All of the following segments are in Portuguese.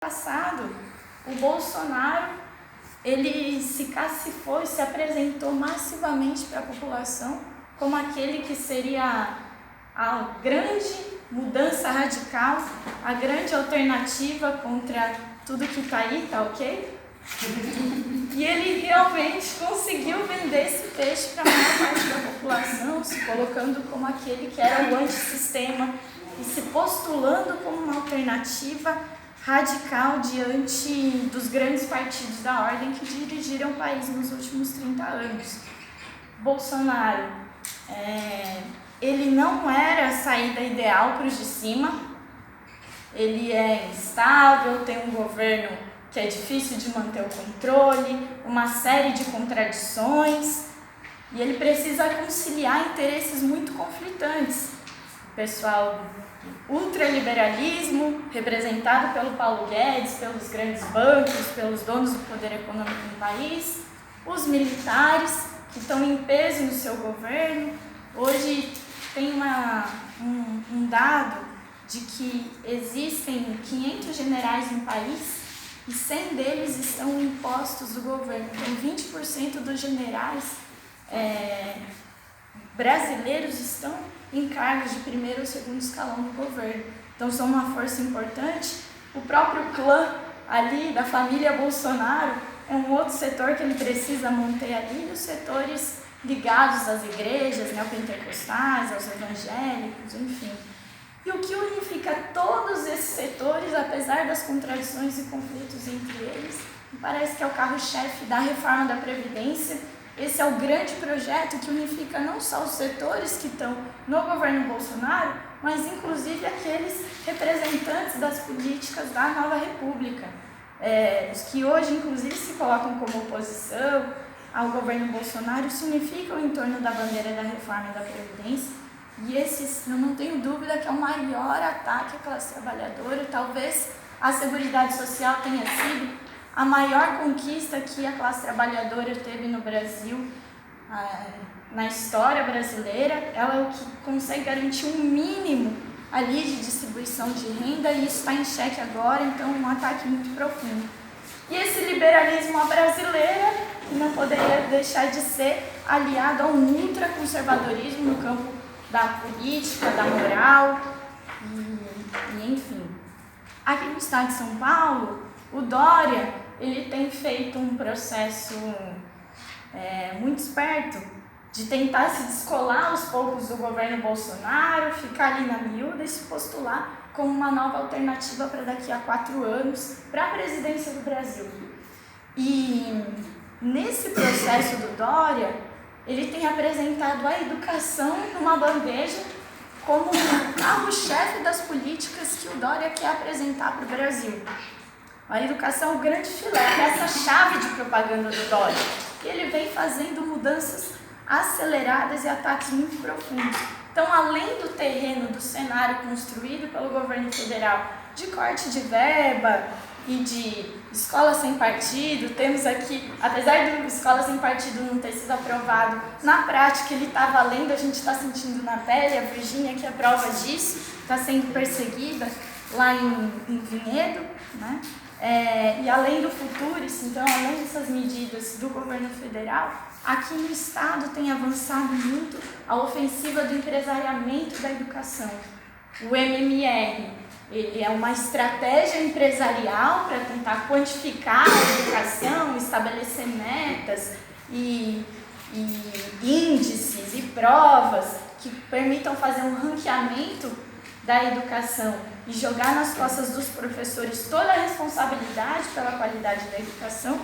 Passado, o Bolsonaro, ele se cacifou e se apresentou massivamente para a população como aquele que seria a grande mudança radical, a grande alternativa contra tudo que está aí, tá ok? E ele realmente conseguiu vender esse peixe para a maior parte da população, se colocando como aquele que era o antissistema e se postulando como uma alternativa radical diante dos grandes partidos da ordem que dirigiram o país nos últimos 30 anos. Bolsonaro, ele não era a saída ideal para os de cima, ele é instável, tem um governo que é difícil de manter o controle, uma série de contradições, e ele precisa conciliar interesses muito conflitantes. O pessoal do ultraliberalismo, representado pelo Paulo Guedes, pelos grandes bancos, pelos donos do poder econômico no país, os militares, que estão em peso no seu governo. Hoje tem um dado de que existem 500 generais no país e 100 deles estão em postos do governo. Então 20% dos generais brasileiros estão em cargos de primeiro ou segundo escalão do governo. Então são uma força importante. O próprio clã ali da família Bolsonaro é um outro setor que ele precisa manter ali, e os setores ligados às igrejas, neopentecostais, aos evangélicos, enfim. E o que unifica todos esses setores, apesar das contradições e conflitos entre eles, parece que é o carro-chefe da reforma da Previdência. Esse é o grande projeto que unifica não só os setores que estão no governo Bolsonaro, mas inclusive aqueles representantes das políticas da nova república, os que hoje inclusive se colocam como oposição ao governo Bolsonaro, se unificam em torno da bandeira da reforma da Previdência. E esse, eu não tenho dúvida que é o maior ataque à classe trabalhadora. Talvez a Seguridade Social tenha sido a maior conquista que a classe trabalhadora teve no Brasil, na história brasileira. Ela é o que consegue garantir um mínimo ali de distribuição de renda, e isso está em xeque agora, então é um ataque muito profundo. E esse liberalismo à brasileira não poderia deixar de ser aliado a um ultraconservadorismo no campo da política, da moral, e enfim. Aqui no estado de São Paulo, o Dória, ele tem feito um processo muito esperto de tentar se descolar aos poucos do governo Bolsonaro, ficar ali na miúda e se postular como uma nova alternativa para daqui a 4 anos para a presidência do Brasil. E nesse processo do Dória, ele tem apresentado a educação numa bandeja como o carro-chefe das políticas que o Dória quer apresentar para o Brasil. A educação é o grande filé, é essa chave de propaganda do Dória. E ele vem fazendo mudanças aceleradas e ataques muito profundos. Então, além do terreno, do cenário construído pelo governo federal, de corte de verba e de escola sem partido, temos aqui, apesar do escola sem partido não ter sido aprovado, na prática ele está valendo, a gente está sentindo na pele, a Virgínia que é prova disso, está sendo perseguida lá em Vinhedo, né? E além do Futuris, então além dessas medidas do governo federal, aqui no estado tem avançado muito a ofensiva do empresariamento da educação. O MMR, ele é uma estratégia empresarial para tentar quantificar a educação, estabelecer metas e índices e provas que permitam fazer um ranqueamento da educação e jogar nas costas dos professores toda a responsabilidade pela qualidade da educação.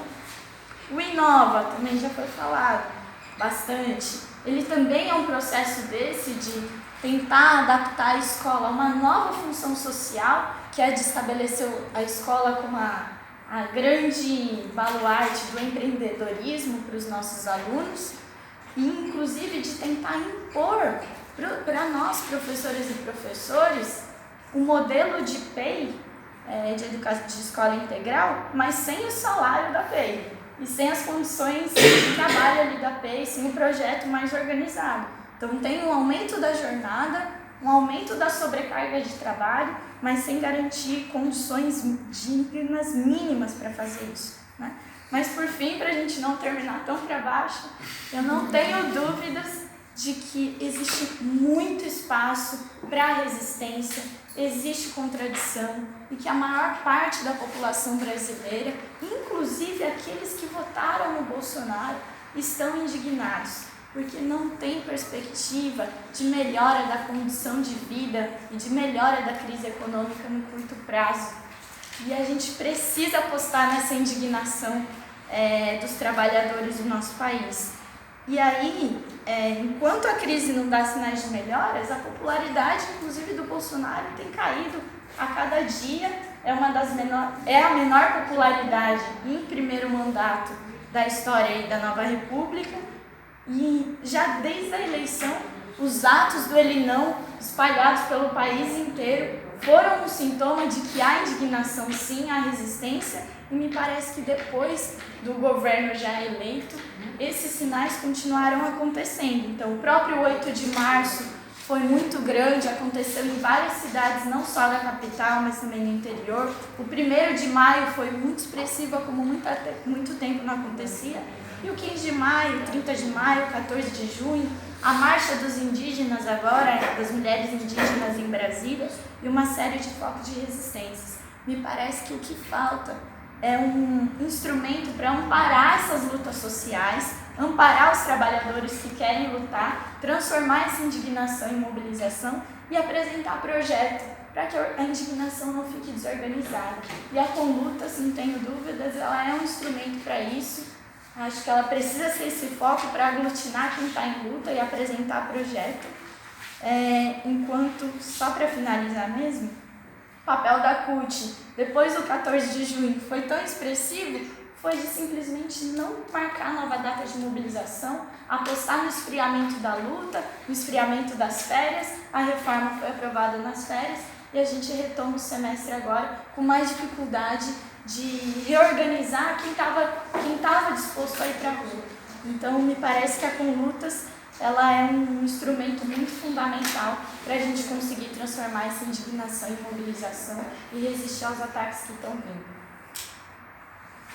O Inova, também já foi falado bastante, ele também é um processo desse de tentar adaptar a escola a uma nova função social, que é de estabelecer a escola como a grande baluarte do empreendedorismo para os nossos alunos, e inclusive de tentar impor para nós, professores e professores, um modelo de PEI, de escola integral, mas sem o salário da PEI e sem as condições de trabalho ali da PEI, sem o projeto mais organizado. Então tem um aumento da jornada, um aumento da sobrecarga de trabalho, mas sem garantir condições dignas mínimas para fazer isso, né? Mas por fim, para a gente não terminar tão para baixo, eu não tenho dúvidas de que existe muito espaço para resistência, existe contradição e que a maior parte da população brasileira, inclusive aqueles que votaram no Bolsonaro, estão indignados, porque não tem perspectiva de melhora da condição de vida e de melhora da crise econômica no curto prazo. E a gente precisa apostar nessa indignação dos trabalhadores do nosso país. E aí, enquanto a crise não dá sinais de melhoras, a popularidade, inclusive, do Bolsonaro tem caído a cada dia. É a menor popularidade em primeiro mandato da história aí da Nova República. E já desde a eleição, os atos do Ele Não, espalhados pelo país inteiro, foram um sintoma de que há indignação, sim, há resistência, e me parece que depois do governo já eleito, esses sinais continuaram acontecendo. Então, o próprio 8 de março foi muito grande, aconteceu em várias cidades, não só da capital, mas também no interior. O 1º de maio foi muito expressivo, como muito tempo não acontecia. E o 15 de maio, 30 de maio, 14 de junho, a Marcha dos Indígenas agora, das mulheres indígenas em Brasília, e uma série de focos de resistências. Me parece que o que falta é um instrumento para amparar essas lutas sociais, amparar os trabalhadores que querem lutar, transformar essa indignação em mobilização e apresentar projeto para que a indignação não fique desorganizada. E a Conlutas, não tenho dúvidas, ela é um instrumento para isso. Acho que ela precisa ser esse foco para aglutinar quem está em luta e apresentar projeto. Enquanto, só para finalizar mesmo, o papel da CUT, depois do 14 de junho, foi tão expressivo, foi de simplesmente não marcar nova data de mobilização, apostar no esfriamento da luta, no esfriamento das férias. A reforma foi aprovada nas férias e a gente retoma o semestre agora com mais dificuldade de reorganizar quem estava disposto a ir para a rua. Então, me parece que a Conlutas ela é um instrumento muito fundamental para a gente conseguir transformar essa indignação em mobilização e resistir aos ataques que estão vindo.